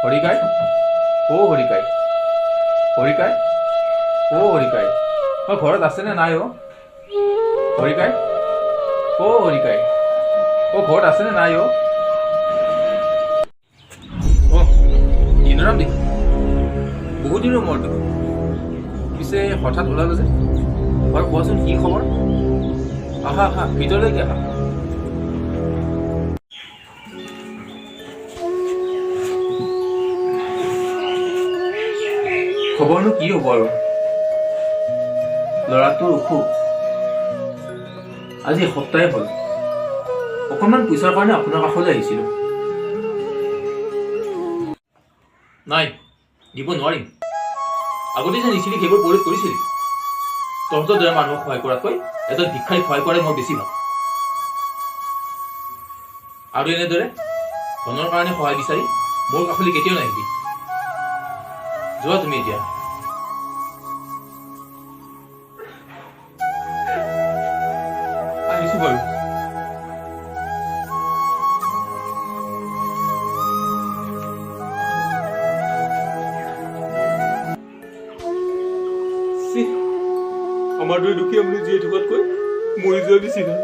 হৰিকাই অ হৰিকাই হৰিকাই অ হৰিকাই মই ঘৰত আছেনে নাই অ হৰিকাই অ হৰিকাই অ ঘৰত আছেনে নাই অ দিনৰাম দেখি বহুত দিনৰ মূৰত দেখোন পিছে হঠাৎ ওলালো যে বাৰু কোৱাচোন কি খবৰ আহা আহা ভিতৰলৈকে আহা খবৰনো কি হ'ব আৰু ল'ৰাটোৰ অসুখ আজি এসপ্তাহে হ'ল অকণমান পইচাৰ কাৰণে আপোনাৰ কাষলৈ আহিছিলোঁ নাই দিব নোৱাৰিম আগতে যে নিছিলি সেইবোৰ পৰিশোধ কৰিছিলি তহঁতৰ দৰে মানুহক সহায় কৰাতকৈ এজন ভিক্ষাৰীক সহায় কৰাই মই বেছি ভাল আৰু এনেদৰে ধনৰ কাৰণে সহায় বিচাৰি মোৰ কাষলৈ কেতিয়াও নাহিবি যোৱা তুমি এতিয়া আহিছো বাৰু আমাৰ দৰে দুখীয়া মানুহ জীয়াই থকাতকৈ মৰি যোৱা বেছি ভাল